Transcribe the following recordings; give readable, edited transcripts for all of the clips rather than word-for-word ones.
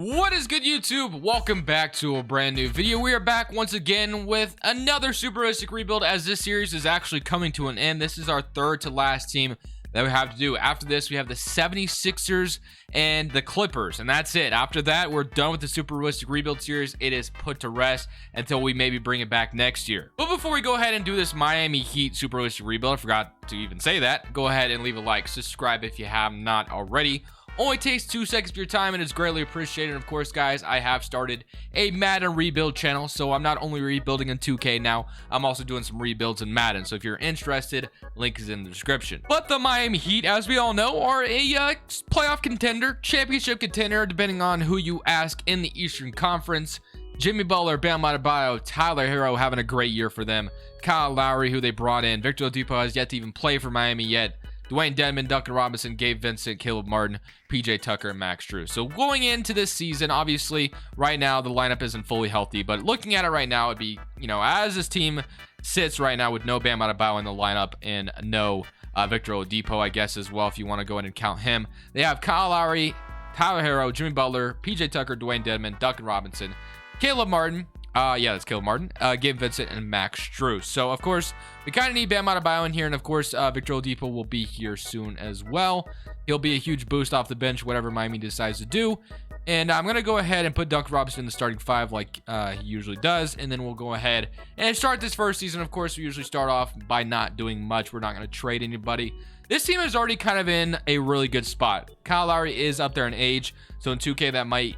What is good, YouTube? Welcome back to a brand new video. We are back once again with another super realistic rebuild, as this series is actually coming to an end. This is our third to last team that we have to do. After this, we have the 76ers and the Clippers, and that's it. After that, we're done with the super realistic rebuild series. It is put to rest until we maybe bring it back next year. But before we go ahead and do this Miami Heat super realistic rebuild, I forgot to even say that, go ahead and leave a like, subscribe if you have not already. Only takes 2 seconds of your time and it's greatly appreciated. Of course, guys, I have started a Madden rebuild channel, so I'm not only rebuilding in 2K now, I'm also doing some rebuilds in Madden. So if you're interested, link is in the description. But the Miami Heat, as we all know, are a playoff contender, championship contender, depending on who you ask in the Eastern Conference. Jimmy Butler, Bam Adebayo, Tyler Hero having a great year for them. Kyle Lowry, who they brought in. Victor Oladipo has yet to even play for Miami yet. Dwayne Dedmon, Duncan Robinson, Gabe Vincent, Caleb Martin, PJ Tucker, and Max Drew. So going into this season, obviously, right now, the lineup isn't fully healthy. But looking at it right now, it'd be, as this team sits right now with no Bam Adebayo in the lineup and no Victor Oladipo, I guess, as well, if you want to go ahead and count him. They have Kyle Lowry, Tyler Hero, Jimmy Butler, PJ Tucker, Dwayne Dedmon, Duncan Robinson, Caleb Martin. That's Caleb Martin, Gabe Vincent, and Max Drew. So, of course, we kind of need Bam Adebayo in here, and, of course, Victor Oladipo will be here soon as well. He'll be a huge boost off the bench, whatever Miami decides to do. And I'm going to go ahead and put Duncan Robinson in the starting 5 like he usually does, and then we'll go ahead and start this first season. Of course, we usually start off by not doing much. We're not going to trade anybody. This team is already kind of in a really good spot. Kyle Lowry is up there in age, so in 2K that might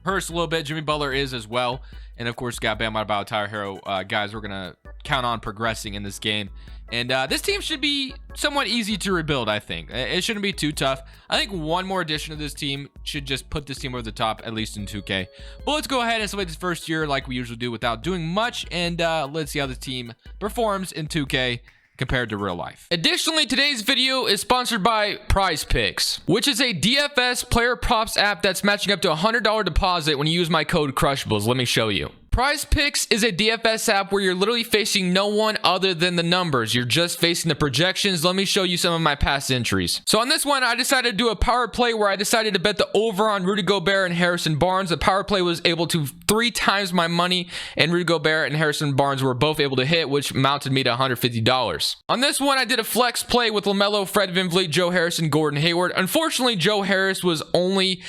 hurts a little bit. Jimmy Butler is as well, and of course got Bam Adebayo, Tyler Hero. Guys, we're gonna count on progressing in this game, and this team should be somewhat easy to rebuild. I think it shouldn't be too tough. I think one more addition to this team should just put this team over the top, at least in 2K. But let's go ahead and select this first year like we usually do without doing much, and let's see how the team performs in 2K compared to real life. Additionally, today's video is sponsored by Prize Picks, which is a DFS player props app that's matching up to a $100 deposit when you use my code Crushables. Let me show you. Prize Picks is a DFS app where you're literally facing no one other than the numbers. You're just facing the projections. Let me show you some of my past entries. So on this one, I decided to do a power play where I decided to bet the over on Rudy Gobert and Harrison Barnes. The power play was able to 3 times my money, and Rudy Gobert and Harrison Barnes were both able to hit, which mounted me to $150. On this one, I did a flex play with LaMelo, Fred VanVleet, Joe Harrison, Gordon Hayward. Unfortunately, Joe Harris was only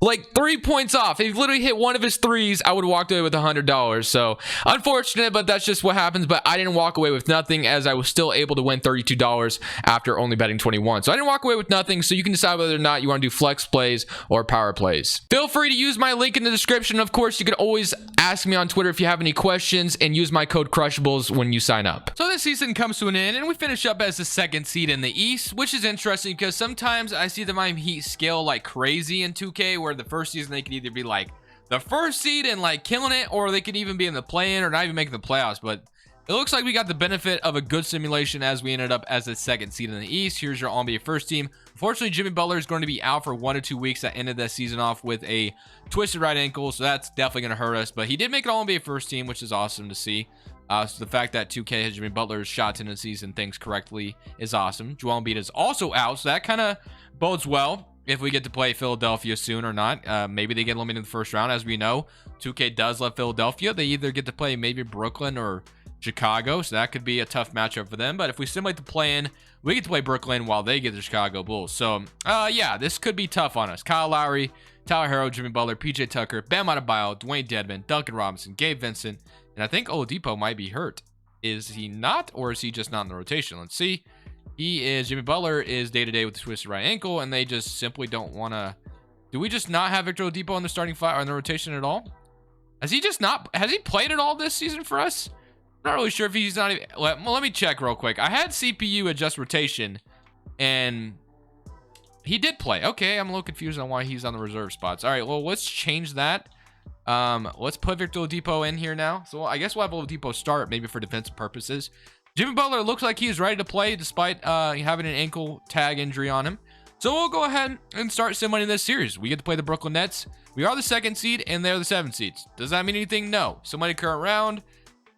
like 3 points off. If he literally hit one of his threes, I would have walked away with $100. So unfortunate, but that's just what happens. But I didn't walk away with nothing, as I was still able to win $32 after only betting 21. So I didn't walk away with nothing. So you can decide whether or not you want to do flex plays or power plays. Feel free to use my link in the description. Of course, you can always ask me on Twitter if you have any questions, and use my code Crushables when you sign up. So this season comes to an end, and we finish up as the 2nd seed in the East, which is interesting because sometimes I see the Miami Heat scale like crazy in 2K, where the first season they could either be like the 1st seed and like killing it, or they could even be in the play-in or not even making the playoffs. But it looks like we got the benefit of a good simulation as we ended up as the 2nd seed in the East. Here's your All-NBA first team. Unfortunately, Jimmy Butler is going to be out for 1 to 2 weeks. That ended that season off with a twisted right ankle, so that's definitely going to hurt us. But he did make an All-NBA first team, which is awesome to see. So the fact that 2K has Jimmy Butler's shot in the season things correctly is awesome. Joel Embiid is also out, so that kind of bodes well if we get to play Philadelphia soon or not. Maybe they get eliminated in the first round. As we know, 2K does love Philadelphia. They either get to play maybe Brooklyn or Chicago, so that could be a tough matchup for them. But if we simulate the play-in, we get to play Brooklyn while they get the Chicago Bulls. So yeah, this could be tough on us. Kyle Lowry, Tyler Hero, Jimmy Butler, PJ Tucker, Bam Adebayo, Dwayne Dedmon, Duncan Robinson, Gabe Vincent, and I think Oladipo might be hurt. Is he not, or is he just not in the rotation? Let's see. He is. Jimmy Butler is day-to-day with the twisted right ankle, and they just simply don't want to. Do we just not have Victor Oladipo in the starting 5 or in the rotation at all? Has he just not? Has he played at all this season for us? I'm not really sure if he's not even. Well, let me check real quick. I had CPU adjust rotation, and he did play. Okay, I'm a little confused on why he's on the reserve spots. All right, well, let's change that. Let's put Victor Oladipo in here now. So I guess we'll have Oladipo start, maybe for defensive purposes. Jimmy Butler looks like he's ready to play despite having an ankle tag injury on him. So we'll go ahead and start simulating this series. We get to play the Brooklyn Nets. We are the 2nd seed, and they're the 7th seeds. Does that mean anything? No. Somebody current round,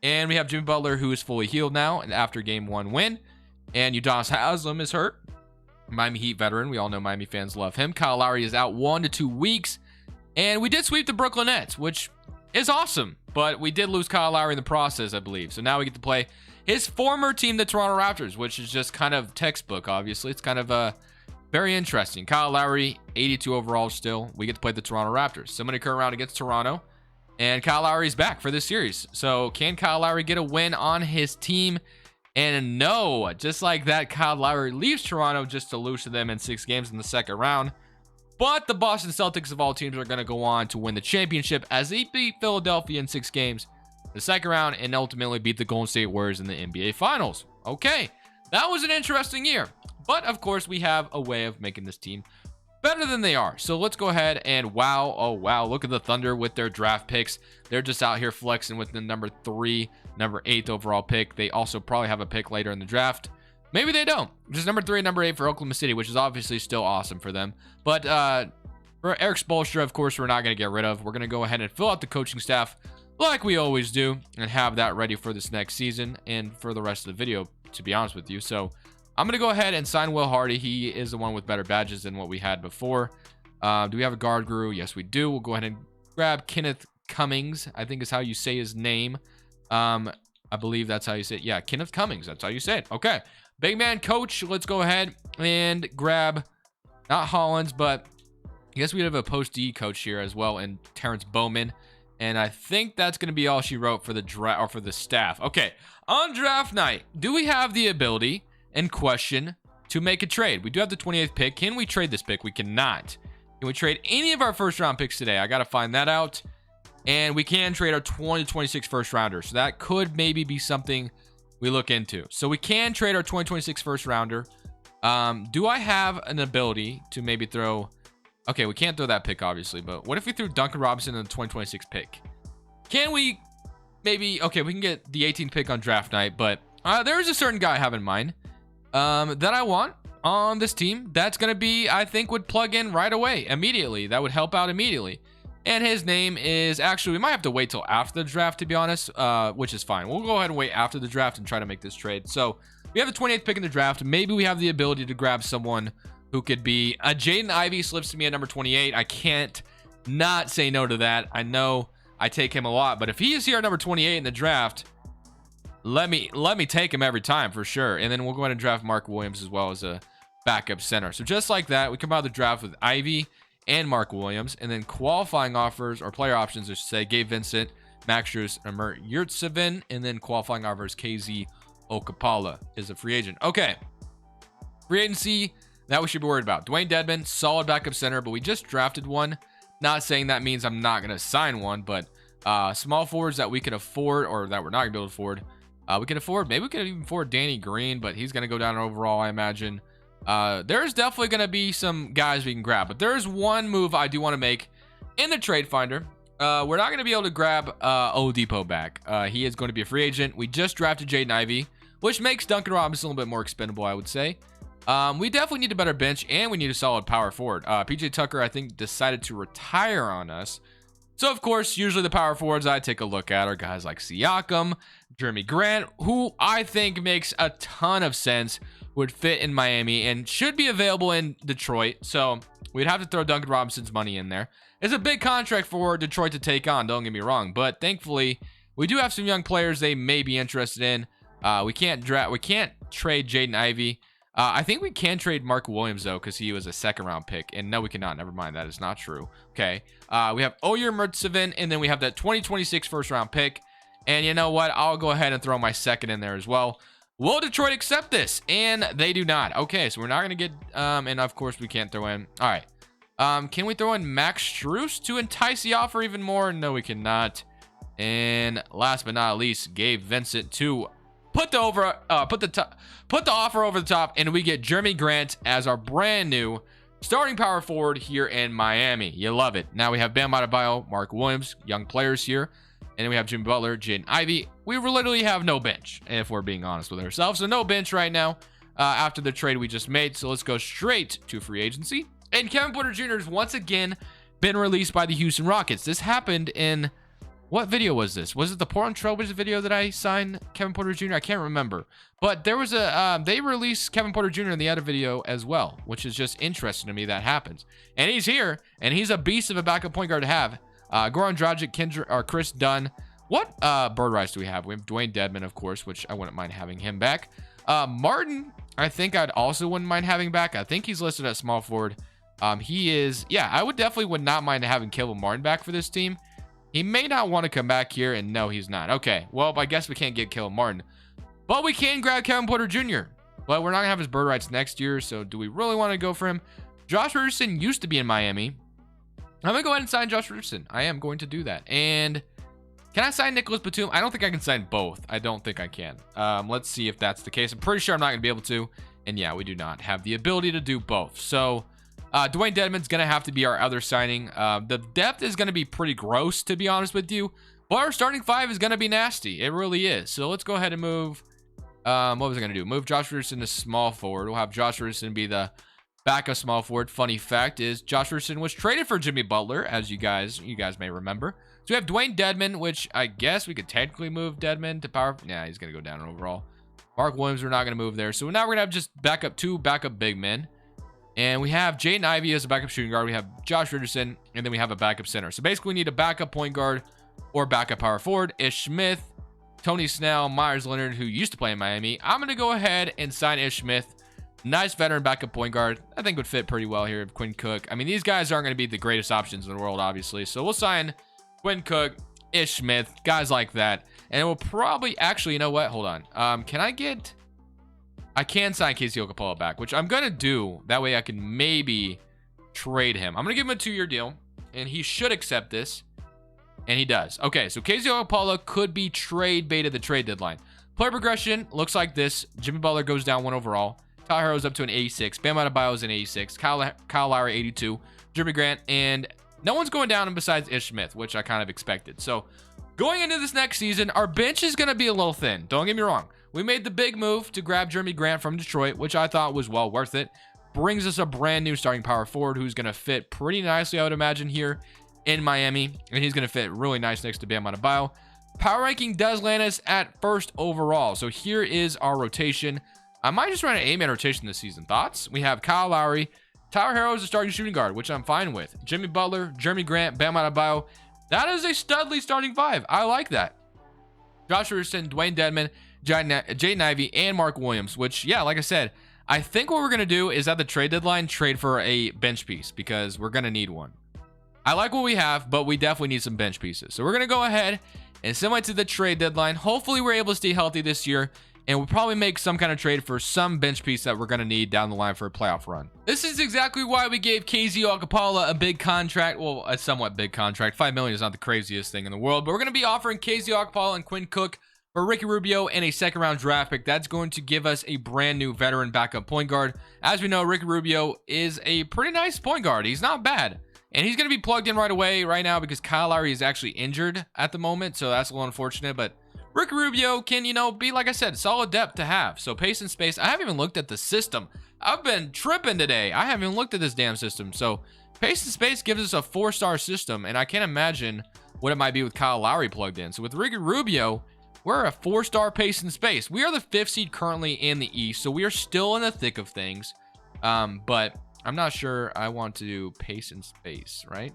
and we have Jimmy Butler, who is fully healed now, and after game 1 win. And Udonis Haslem is hurt. Miami Heat veteran. We all know Miami fans love him. Kyle Lowry is out 1 to 2 weeks. And we did sweep the Brooklyn Nets, which is awesome. But we did lose Kyle Lowry in the process, I believe. So now we get to play his former team, the Toronto Raptors, which is just kind of textbook, obviously. It's kind of very interesting. Kyle Lowry, 82 overall still. We get to play the Toronto Raptors. So I'm going to current round against Toronto. And Kyle Lowry's back for this series. So can Kyle Lowry get a win on his team? And no, just like that, Kyle Lowry leaves Toronto just to lose to them in 6 games in the second round. But the Boston Celtics of all teams are going to go on to win the championship as they beat Philadelphia in 6 games in the second round and ultimately beat the Golden State Warriors in the NBA Finals. Okay, that was an interesting year. But of course, we have a way of making this team better than they are. So let's go ahead and wow, oh wow, look at the Thunder with their draft picks. They're just out here flexing with the number 3, number 8 overall pick. They also probably have a pick later in the draft. Maybe they don't. Just number 3 and number 8 for Oklahoma City, which is obviously still awesome for them. But for Eric Spoelstra, of course, we're not going to get rid of. We're going to go ahead and fill out the coaching staff like we always do and have that ready for this next season and for the rest of the video, to be honest with you. So I'm going to go ahead and sign Will Hardy. He is the one with better badges than what we had before. Do we have a guard guru? Yes, we do. We'll go ahead and grab Kenneth Cummings, I think is how you say his name. I believe that's how you say it. Yeah, Kenneth Cummings. That's how you say it. Okay. Big man coach. Let's go ahead and grab, not Hollins, but I guess we have a post D coach here as well, and Terrence Bowman. And I think that's going to be all she wrote for the draft or for the staff. Okay. On draft night, do we have the ability in question to make a trade? We do have the 28th pick. Can we trade this pick? We cannot. Can we trade any of our first round picks today? I got to find that out. And we can trade our 2026 first rounder. So that could maybe be something we look into. So we can trade our 2026 first rounder. Do I have an ability to maybe throw... Okay, we can't throw that pick, obviously. But what if we threw Duncan Robinson in the 2026 pick? Can we maybe... Okay, we can get the 18th pick on draft night. But there's a certain guy I have in mind that I want on this team. That's going to be, I think, would plug in right away, immediately. That would help out immediately. And his name is, actually, we might have to wait till after the draft, to be honest, which is fine. We'll go ahead and wait after the draft and try to make this trade. So we have the 28th pick in the draft. Maybe we have the ability to grab someone who could be Jaden Ivey slips to me at number 28. I can't not say no to that. I know I take him a lot, but if he is here at number 28 in the draft, let me take him every time for sure. And then we'll go ahead and draft Mark Williams as well as a backup center. So just like that, we come out of the draft with Ivey and Mark Williams, and then qualifying offers or player options, I should say, Gabe Vincent, Max Strus, and Mert Yurtsevin, and then qualifying offers KZ Okapala is a free agent. Okay, free agency that we should be worried about. Dwayne Dedman, solid backup center, but we just drafted one. Not saying that means I'm not going to sign one, but small forwards that we can afford or that we're not going to be able to afford. We can afford, maybe we can even afford Danny Green, but he's going to go down overall, I imagine. There's definitely going to be some guys we can grab, but there's one move I do want to make in the trade finder. We're not going to be able to grab Oladipo back. He is going to be a free agent. We just drafted Jaden Ivey, which makes Duncan Robinson a little bit more expendable, I would say. We definitely need a better bench, and we need a solid power forward. PJ Tucker, I think, decided to retire on us. So, of course, usually the power forwards I take a look at are guys like Siakam, Jeremy Grant, who I think makes a ton of sense, would fit in Miami, and should be available in Detroit. So, we'd have to throw Duncan Robinson's money in there. It's a big contract for Detroit to take on, don't get me wrong. But, thankfully, we do have some young players they may be interested in. We can't trade Jaden Ivey. I think we can trade Mark Williams, though, because he was a second-round pick. And no, we cannot. Never mind. That is not true. Okay. We have Oyer Mertzevin, and then we have that 2026 first-round pick. And you know what? I'll go ahead and throw my second in there as well. Will Detroit accept this? And they do not. Okay, so we're not going to get... and, of course, we can't throw in... All right. Can we throw in Max Strus to entice the offer even more? No, we cannot. And last but not least, Gabe Vincent to... Put the offer over the top, and we get Jeremy Grant as our brand new starting power forward here in Miami. You love it. Now we have Bam Adebayo, Mark Williams, young players here, and then we have Jimmy Butler, Jaden Ivey. We literally have no bench, if we're being honest with ourselves. So no bench right now after the trade we just made. So let's go straight to free agency. And Kevin Porter Jr. has once again been released by the Houston Rockets. This happened in What video was this? Was it the Portland Trailblazers video that I signed Kevin Porter Jr.? I can't remember. But there was a, they released Kevin Porter Jr. in the other video as well, which is just interesting to me that happens. And he's here, and he's a beast of a backup point guard to have. Goran Dragic, or Chris Dunn. What bird rights do we have? We have Dwayne Dedmon, of course, which I wouldn't mind having him back. Martin, I think I'd also wouldn't mind having back. I think he's listed as small forward. He is, yeah, I would not mind having Caleb Martin back for this team. He may not want to come back here, and no, he's not. Okay, well, I guess we can't get Caleb Martin. But we can grab Kevin Porter Jr. But we're not going to have his bird rights next year, so do we really want to go for him? Josh Richardson used to be in Miami. I'm going to go ahead and sign Josh Richardson. I am going to do that. And can I sign Nicholas Batum? I don't think I can sign both. I don't think I can. Let's see if that's the case. I'm pretty sure I'm not going to be able to. And yeah, we do not have the ability to do both. So Dwayne Dedmon's going to have to be our other signing. The depth is going to be pretty gross, to be honest with you. But our starting five is going to be nasty. It really is. So let's go ahead and move. What was I going to do? Move Josh Richardson to small forward. We'll have Josh Richardson be the backup small forward. Funny fact is Josh Richardson was traded for Jimmy Butler, as you guys may remember. So we have Dwayne Dedmon, which I guess we could technically move Dedmon to power. Nah, he's going to go down overall. Mark Williams, we're not going to move there. So now we're going to have just two backup big men. And we have Jaden Ivey as a backup shooting guard. We have Josh Richardson, and then we have a backup center. So basically, we need a backup point guard or backup power forward. Ish Smith, Tony Snell, Myers Leonard, who used to play in Miami. I'm going to go ahead and sign Ish Smith. Nice veteran backup point guard. I think would fit pretty well here. Quinn Cook. I mean, these guys aren't going to be the greatest options in the world, obviously. So we'll sign Quinn Cook, Ish Smith, guys like that. And we'll probably, actually, you know what? Hold on. Can I get... I can sign Casey Okapala back, which I'm going to do. That way I can maybe trade him. I'm going to give him a 2-year deal, and he should accept this. And he does. Okay, so Casey Okapala could be trade bait at the trade deadline. Player progression looks like this. Jimmy Butler goes down 1 overall. Tyler Herro's up to an 86. Bam Adebayo is an 86. Kyle Lowry, 82. Jeremy Grant, and no one's going down besides Ish Smith, which I kind of expected. So going into this next season, our bench is going to be a little thin. Don't get me wrong. We made the big move to grab Jeremy Grant from Detroit, which I thought was well worth it. Brings us a brand new starting power forward who's going to fit pretty nicely, I would imagine, here in Miami. And he's going to fit really nice next to Bam Adebayo. Power ranking does land us at 1st overall. So here is our rotation. I might just run an 8-man rotation this season. Thoughts? We have Kyle Lowry. Tyler Herro is a starting shooting guard, which I'm fine with. Jimmy Butler, Jeremy Grant, Bam Adebayo. That is a studly starting 5. I like that. Josh Richardson, Dwayne Dedmon, Jaden Ivey, and Mark Williams, which, yeah, like I said, I think what we're going to do is at the trade deadline, trade for a bench piece because we're going to need one. I like what we have, but we definitely need some bench pieces. So we're going to go ahead and send it to the trade deadline. Hopefully, we're able to stay healthy this year, and we'll probably make some kind of trade for some bench piece that we're going to need down the line for a playoff run. This is exactly why we gave KZ Okapala a big contract. Well, a somewhat big contract. $5 million is not the craziest thing in the world, but we're going to be offering KZ Okapala and Quinn Cook for Ricky Rubio and a 2nd-round draft pick. That's going to give us a brand new veteran backup point guard. As we know, Ricky Rubio is a pretty nice point guard. He's not bad. And he's going to be plugged in right away right now because Kyle Lowry is actually injured at the moment. So that's a little unfortunate. But Ricky Rubio can, be, like I said, solid depth to have. So pace and space. I haven't even looked at the system. I've been tripping today. I haven't even looked at this damn system. So pace and space gives us a 4-star system. And I can't imagine what it might be with Kyle Lowry plugged in. So with Ricky Rubio, we're a 4-star pace and space. We are the 5th seed currently in the East. So we are still in the thick of things. But I'm not sure I want to do pace and space, right?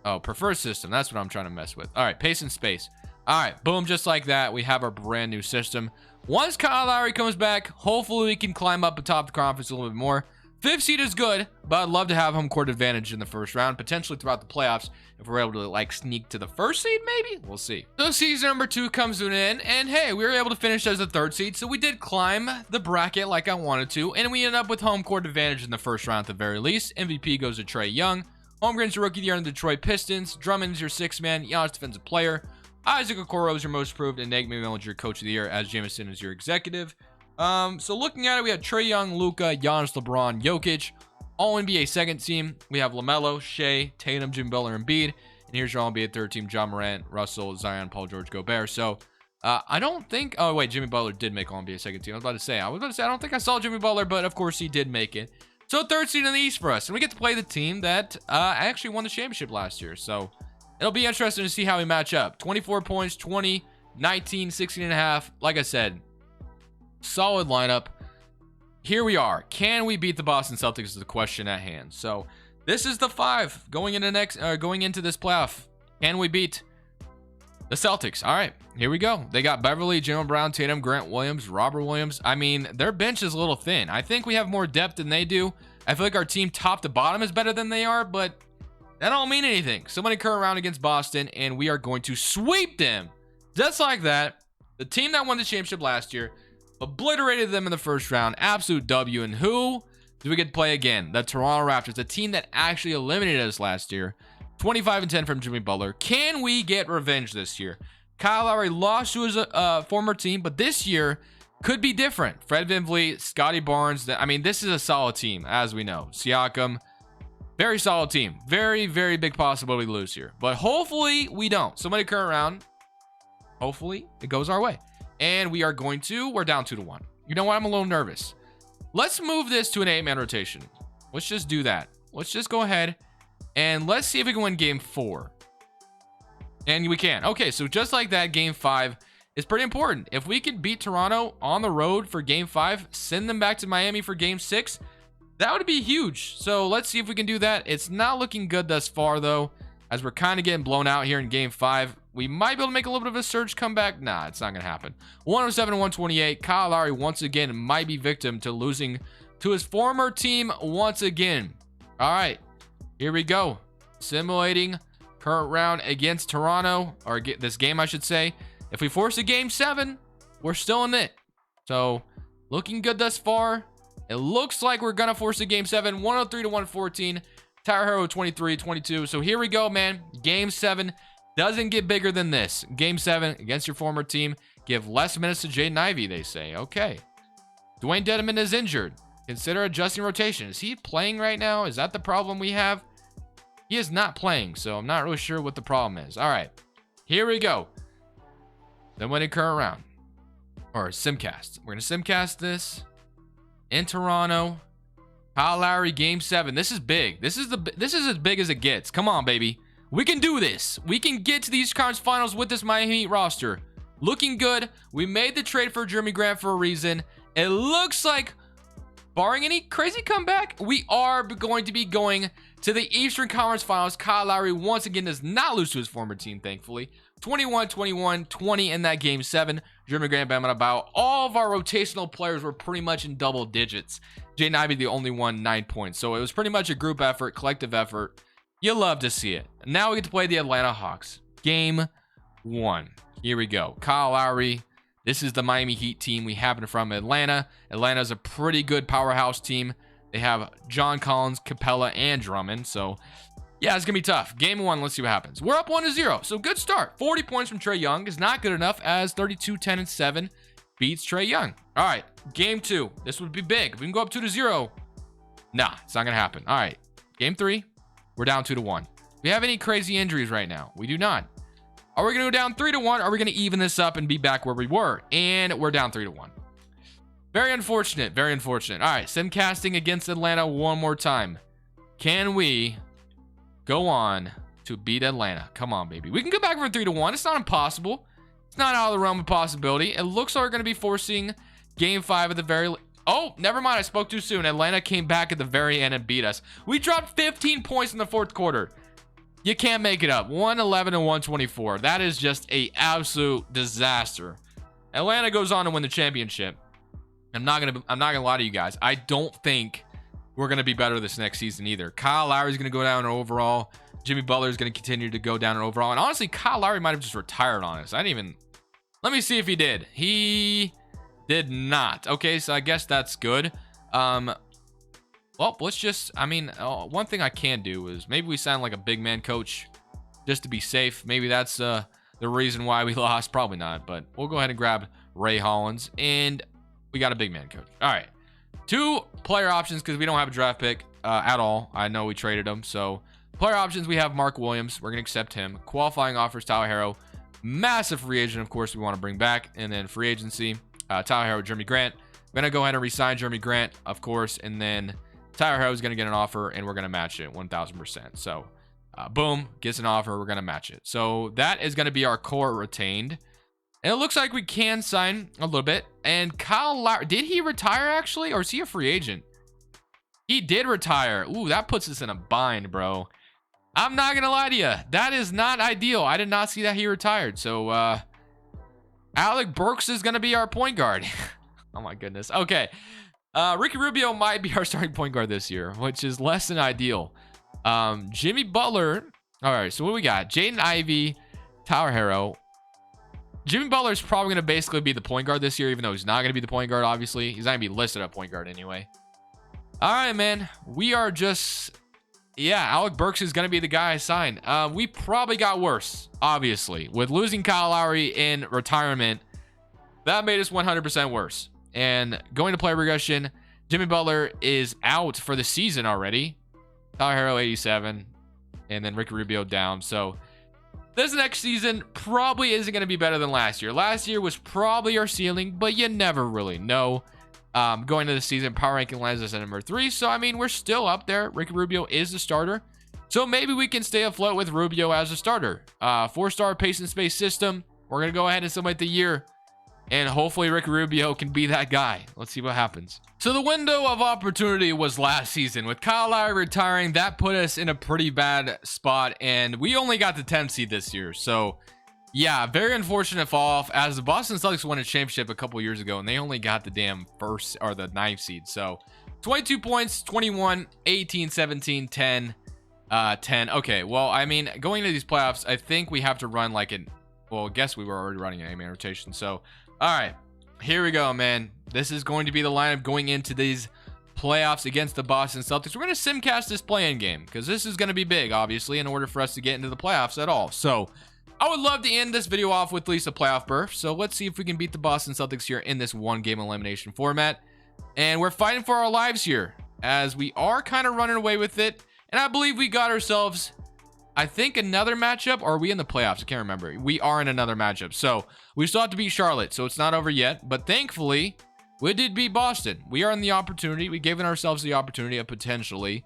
Oh, preferred system. That's what I'm trying to mess with. All right, pace and space. All right, boom, just like that, we have our brand new system. Once Kyle Lowry comes back, hopefully we can climb up atop the conference a little bit more. 5th seed is good, but I'd love to have home court advantage in the 1st round, potentially throughout the playoffs. If we're able to, sneak to the 1st seed, maybe? We'll see. So season number 2 comes to an end, and hey, we were able to finish as the 3rd seed, so we did climb the bracket like I wanted to, and we ended up with home court advantage in the 1st round at the very least. MVP goes to Trae Young. Holmgren's your rookie of the year on the Detroit Pistons. Drummond's your 6th man. Giannis defensive player. Isaac Okoro is your most improved, and Nate McMillan is your coach of the year, as Jameson is your executive. So looking at it, we had Trae Young, Luka, Giannis, LeBron, Jokic. All NBA 2nd team. We have LaMelo, Shea, Tatum, Jimmy Butler, and Embiid. And here's your All NBA 3rd team: John Morant, Russell, Zion, Paul George, Gobert. So I don't think. Oh wait, Jimmy Butler did make All NBA 2nd team. I was about to say I don't think I saw Jimmy Butler, but of course he did make it. So 3rd seed in the East for us, and we get to play the team that actually won the championship last year. So It'll be interesting to see how we match up. 24 points, 20, 19, 16 and a half. Like I said, solid lineup. Here we are. Can we beat the Boston Celtics is the question at hand. So this is the 5 going into this playoff. Can we beat the Celtics? All right, here we go. They got Beverly, Jalen Brown, Tatum, Grant Williams, Robert Williams. I mean, their bench is a little thin. I think we have more depth than they do. I feel like our team top to bottom is better than they are, but that don't mean anything. Somebody current round against Boston, and we are going to sweep them. Just like that. The team that won the championship last year obliterated them in the first round. Absolute W. And who do we get to play again? The Toronto Raptors, the team that actually eliminated us last year. 25-10 from Jimmy Butler. Can we get revenge this year? Kyle Lowry lost to his former team, but this year could be different. Fred VanVleet, Scotty Barnes. I mean, this is a solid team, as we know. Siakam, very solid team. Very, very big possibility to lose here. But hopefully we don't. Somebody current round. Hopefully it goes our way. And we're down 2-1. You know what? I'm a little nervous. Let's move this to an 8-man rotation. Let's just do that. Let's just go ahead and let's see if we can win game 4. And we can. Okay, so just like that, game 5 is pretty important. If we could beat Toronto on the road for game 5, send them back to Miami for game 6, that would be huge. So let's see if we can do that. It's not looking good thus far, though, as we're kind of getting blown out here in game 5. We might be able to make a little bit of a surge comeback. Nah, it's not going to happen. 107-128. Kyle Lowry once again might be victim to losing to his former team once again. All right, here we go. Simulating current round against Toronto, or this game, I should say. If we force a game 7, we're still in it. So looking good thus far. It looks like we're going to force a game 7. 103-114. Tyler Hero 23-22. So here we go, man. Game 7. Doesn't get bigger than this. Game 7 against your former team. Give less minutes to Jaden Ivey, they say. Okay. Dwayne Dedman is injured. Consider adjusting rotation. Is he playing right now? Is that the problem we have? He is not playing, so I'm not really sure what the problem is. All right. Here we go. Then winning current round. Or Simcast. We're going to Simcast this in Toronto. Kyle Lowry, game 7. This is big. This is as big as it gets. Come on, baby. We can do this. We can get to these conference finals with this Miami Heat roster. Looking good. We made the trade for Jeremy Grant for a reason. It looks like, barring any crazy comeback, we are going to be going to the Eastern Conference Finals. Kyle Lowry once again does not lose to his former team, thankfully. 21-21, 20 in that game 7. Jeremy Grant, Bam about. All of our rotational players were pretty much in double digits. Jaden Ivey, the only one, 9 points. So it was pretty much a group effort, collective effort. You love to see it. Now we get to play the Atlanta Hawks. Game 1. Here we go. Kyle Lowry. This is the Miami Heat team we happen from Atlanta. Atlanta is a pretty good powerhouse team. They have John Collins, Capella, and Drummond. So, yeah, it's going to be tough. Game 1, let's see what happens. We're up 1-0. So, good start. 40 points from Trae Young is not good enough, as 32, 10, and 7 beats Trae Young. All right, game 2. This would be big. If we can go up 2-0. Nah, it's not going to happen. All right, game 3. We're down 2-1. Do we have any crazy injuries right now? We do not. Are we going to go down 3-1? Are we going to even this up and be back where we were? And we're down 3-1. Very unfortunate. Very unfortunate. All right, simcasting against Atlanta one more time. Can we go on to beat Atlanta? Come on, baby. We can go back from 3-1. It's not impossible. It's not out of the realm of possibility. It looks like we're going to be forcing game 5 at the very... Oh, never mind. I spoke too soon. Atlanta came back at the very end and beat us. We dropped 15 points in the 4th quarter. You can't make it up. 111-124. That is just a absolute disaster. Atlanta goes on to win the championship. I'm not gonna lie to you guys. I don't think we're gonna be better this next season either. Kyle Lowry's gonna go down in overall. Jimmy Butler's gonna continue to go down in overall. And honestly, Kyle Lowry might have just retired on us. Let me see if he did. He did not. Okay, so I guess that's good. Well, let's just, one thing I can do is maybe we sign like a big man coach just to be safe. Maybe that's the reason why we lost. Probably not, but we'll go ahead and grab Ray Hollins, and we got a big man coach. All right, 2 player options because we don't have a draft pick at all. I know we traded him, so player options, we have Mark Williams. We're going to accept him. Qualifying offers, Tyler Hero. Massive free agent, of course, we want to bring back. And then free agency, Tyler Hero, Jeremy Grant. We're going to go ahead and re-sign Jeremy Grant, of course, and then Tyler Hero is going to get an offer, and we're going to match it 1,000%. So Boom, gets an offer. We're going to match it. So that is going to be our core retained. And it looks like we can sign a little bit. And Kyle Lowry, did he retire actually? Or is he a free agent? He did retire. Ooh, that puts us in a bind, bro. I'm not going to lie to you. That is not ideal. I did not see that he retired. So, Alec Burks is going to be our point guard. Oh, my goodness. Okay. Ricky Rubio might be our starting point guard this year, which is less than ideal. Jimmy Butler. All right. So, what do we got? Jaden Ivey, Tyler Herro. Jimmy Butler is probably going to basically be the point guard this year, even though he's not going to be the point guard, obviously. He's not going to be listed at point guard anyway. All right, man. We are just... Yeah, Alec Burks is going to be the guy I signed. We probably got worse, obviously. With losing Kyle Lowry in retirement, that made us 100% worse. And going to player regression, Jimmy Butler is out for the season already. Tyler Herro, 87. And then Ricky Rubio down. So this next season probably isn't going to be better than last year. Last year was probably our ceiling, but you never really know. Going into the season, power ranking lands us at number 3. So, I mean, we're still up there. Ricky Rubio is the starter. So, maybe we can stay afloat with Rubio as a starter. 4-star pace and space system. We're going to go ahead and summate the year. And hopefully, Ricky Rubio can be that guy. Let's see what happens. So, the window of opportunity was last season. With Kyle Lowry retiring, that put us in a pretty bad spot. And we only got the 10th seed this year. So, yeah, very unfortunate fall off, as the Boston Celtics won a championship a couple years ago, and they only got the damn first or the 9th seed. So 22 points, 21, 18, 17, 10, 10. Okay, well, I mean, going into these playoffs, I think we have to run like an, well, I guess we were already running an 8-man rotation. So, all right, here we go, man. This is going to be the lineup going into these playoffs against the Boston Celtics. We're going to simcast this play-in game because this is going to be big, obviously, in order for us to get into the playoffs at all. So, I would love to end this video off with at least a playoff berth. So let's see if we can beat the Boston Celtics here in this 1-game elimination format. And we're fighting for our lives here, as we are kind of running away with it. And I believe we got ourselves, I think, another matchup. Or are we in the playoffs? I can't remember. We are in another matchup. So we still have to beat Charlotte. So it's not over yet. But thankfully, we did beat Boston. We are in the opportunity. We gave ourselves the opportunity of potentially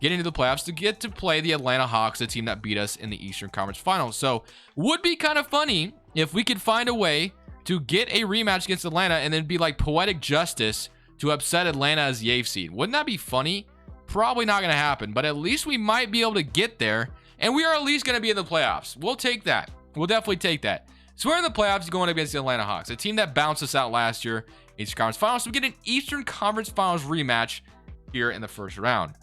getting to the playoffs to get to play the Atlanta Hawks, the team that beat us in the Eastern Conference Finals. So would be kind of funny if we could find a way to get a rematch against Atlanta and then be like poetic justice to upset Atlanta as the 8th seed. Wouldn't that be funny? Probably not going to happen, but at least we might be able to get there, and we are at least going to be in the playoffs. We'll take that. We'll definitely take that. So we're in the playoffs going against the Atlanta Hawks, a team that bounced us out last year, Eastern Conference Finals. So we get an Eastern Conference Finals rematch here in the first round.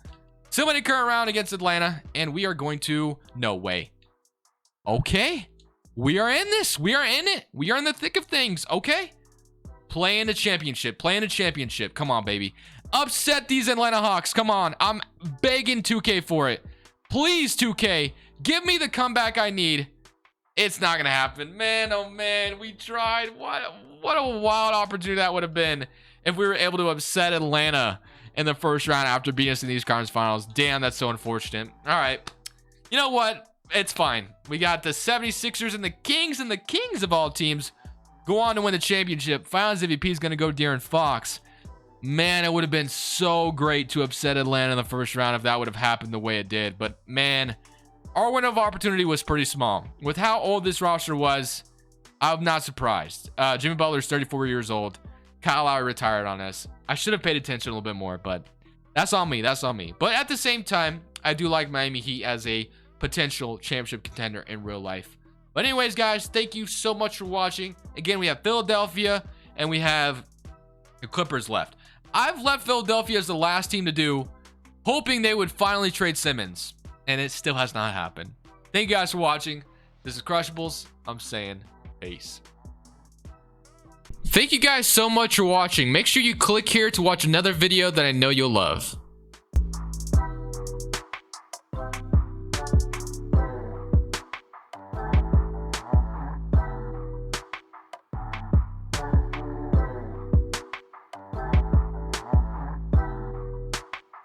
Somebody current round against Atlanta, and we are going to... No way. Okay. We are in this. We are in it. We are in the thick of things. Okay. Play in the championship. Play in the championship. Come on, baby. Upset these Atlanta Hawks. Come on. I'm begging 2K for it. Please, 2K. Give me the comeback I need. It's not going to happen. Man, oh, man. We tried. What a wild opportunity that would have been if we were able to upset Atlanta in the first round after beating us in these conference finals. Damn, that's so unfortunate. All right. You know what? It's fine. We got the 76ers and the Kings of all teams go on to win the championship. Finals MVP is going to go De'Aaron Fox. Man, it would have been so great to upset Atlanta in the first round if that would have happened the way it did. But man, our window of opportunity was pretty small. With how old this roster was, I'm not surprised. Jimmy Butler's 34 years old. Kyle Lowry retired on us. I should have paid attention a little bit more, but that's on me. That's on me. But at the same time, I do like Miami Heat as a potential championship contender in real life. But anyways, guys, thank you so much for watching. Again, we have Philadelphia and we have the Clippers left. I've left Philadelphia as the last team to do, hoping they would finally trade Simmons, and it still has not happened. Thank you guys for watching. This is Crushables. I'm saying peace. Thank you guys so much for watching. Make sure you click here to watch another video that I know you'll love.